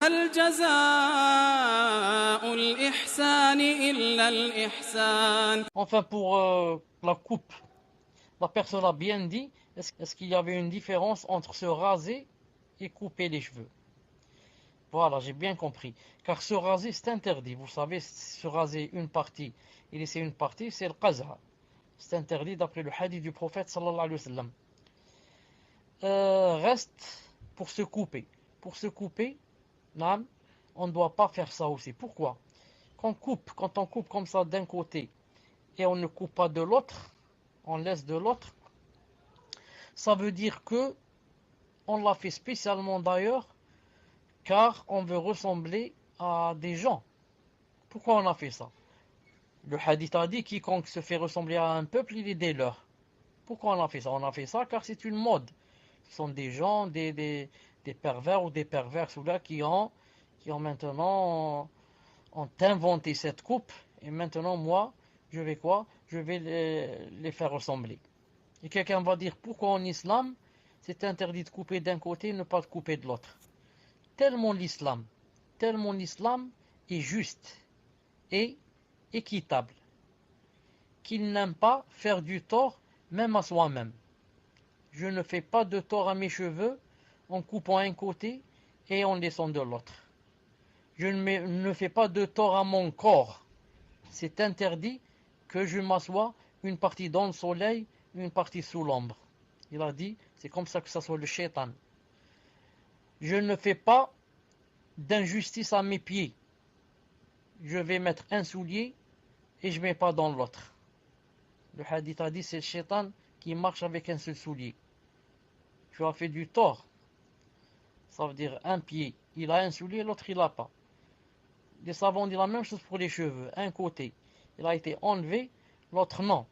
هل جزاء الإحسان إلا الإحسان. Enfin, pour la coupe, la personne a bien dit, est-ce qu'il y avait une différence entre se raser et couper les cheveux? Voilà, j'ai bien compris. Car se raser, c'est interdit. Vous savez, se raser une partie et laisser une partie, c'est le qaza. C'est interdit d'après le hadith du prophète sallallahu alayhi wa sallam. Reste pour se couper. Pour se couper, on ne doit pas faire ça aussi. Pourquoi? Quand on coupe comme ça d'un côté et on ne coupe pas de l'autre, on laisse de l'autre, ça veut dire que on l'a fait spécialement d'ailleurs car on veut ressembler à des gens. Pourquoi on a fait ça? Le hadith a dit quiconque se fait ressembler à un peuple, il est des leurs. Pourquoi on a fait ça? On a fait ça car c'est une mode. Ce sont des gens, des pervers ou des perverses qui ont maintenant ont inventé cette coupe. Et maintenant, moi, je vais quoi? Je vais les faire ressembler. Et quelqu'un va dire pourquoi en islam, c'est interdit de couper d'un côté et ne pas de couper de l'autre. Tellement l'islam est juste et équitable qu'il n'aime pas faire du tort même à soi-même. Je ne fais pas de tort à mes cheveux en coupant un côté et en laissant de l'autre. Je ne fais pas de tort à mon corps. C'est interdit que je m'assoie une partie dans le soleil, une partie sous l'ombre. Il a dit, c'est comme ça que ça soit le shaitan. Je ne fais pas d'injustice à mes pieds. Je vais mettre un soulier et je ne mets pas dans l'autre. Le hadith a dit, c'est le shaitan qui marche avec un seul soulier. Tu as fait du tort. Ça veut dire un pied, il a un soulier, l'autre il n'a pas. Les savants disent la même chose pour les cheveux. Un côté, il a été enlevé, l'autre non.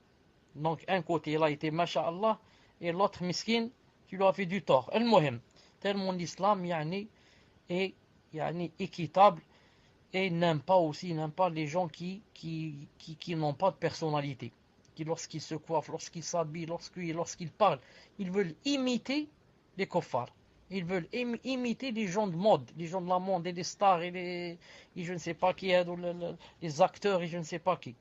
Donc un côté, il a été masha'Allah, et l'autre miskin, tu lui as fait du tort. Al-Muhim, tellement l'islam est équitable et n'aime pas les gens qui n'ont pas de personnalité. Qui lorsqu'ils se coiffent, lorsqu'ils s'habillent, lorsqu'ils parlent, ils veulent imiter les kuffars. Ils veulent imiter les gens de mode, les gens de la mode et les stars et je ne sais pas qui, les acteurs et je ne sais pas qui.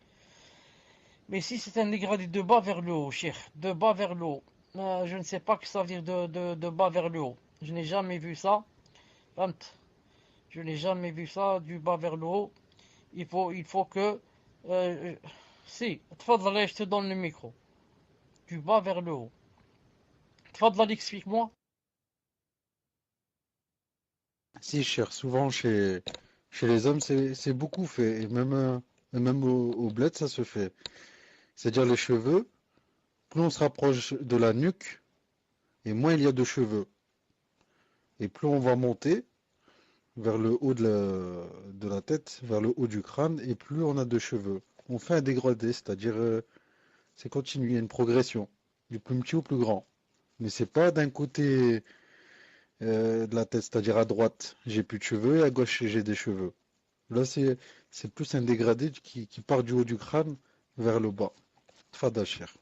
Mais si c'est un dégradé de bas vers le haut, cheikh, de bas vers le haut, je ne sais pas ce que ça veut dire de bas vers le haut. Je n'ai jamais vu ça. Je n'ai jamais vu ça, du bas vers le haut. Il faut que... si, tfadla, je te donne le micro. Du bas vers le haut. Tfadla, explique-moi. Si, cher, souvent chez les hommes, c'est beaucoup fait. Et même au bled, ça se fait. C'est-à-dire les cheveux, plus on se rapproche de la nuque, et moins il y a de cheveux. Et plus on va monter vers le haut de la tête, vers le haut du crâne, et plus on a de cheveux. On fait un dégradé, c'est-à-dire c'est continu, il y a une progression, du plus petit au plus grand. Mais c'est pas d'un côté de la tête, c'est-à-dire à droite, j'ai plus de cheveux, et à gauche, j'ai des cheveux. Là, c'est plus un dégradé qui part du haut du crâne vers le bas. Tfadal, cher.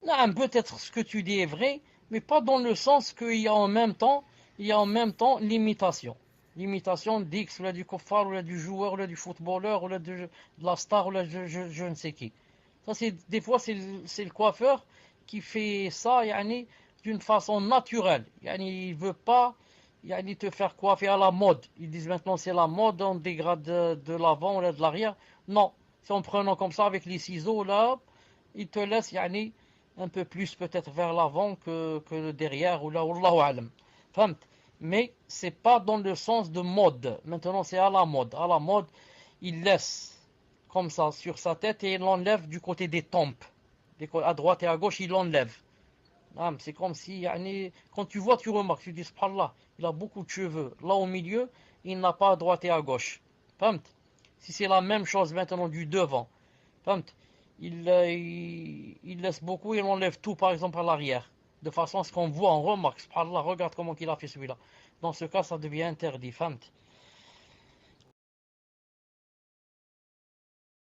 Non, peut-être ce que tu dis est vrai, mais pas dans le sens qu'il y a en même temps, l'imitation. L'imitation d'X, ou là du kuffar, ou là du joueur, ou là du footballeur, ou là de la star, ou là je ne sais qui. Ça, des fois, c'est le coiffeur qui fait ça, d'une façon naturelle. Il veut pas, te faire coiffer à la mode. Ils disent maintenant c'est la mode, on dégrade de l'avant ou là de l'arrière. Non, c'est en prenant comme ça avec les ciseaux, là, il te laisse, un peu plus peut-être vers l'avant que derrière, ou là, Wallahu alam. Fahamt. Mais c'est pas dans le sens de mode. Maintenant, c'est à la mode. À la mode, il laisse comme ça sur sa tête et il l'enlève du côté des tempes. À droite et à gauche, il l'enlève. C'est comme si, quand tu vois, tu remarques, tu dis, subhanallah, il a beaucoup de cheveux. Là au milieu, il n'a pas à droite et à gauche. Fahamt. Si c'est la même chose maintenant du devant. Fahamt. Il laisse beaucoup, il enlève tout par exemple à l'arrière, de façon à ce qu'on voit, on remarque, subhanallah, regarde comment il a fait celui-là. Dans ce cas, ça devient interdit, fahamt.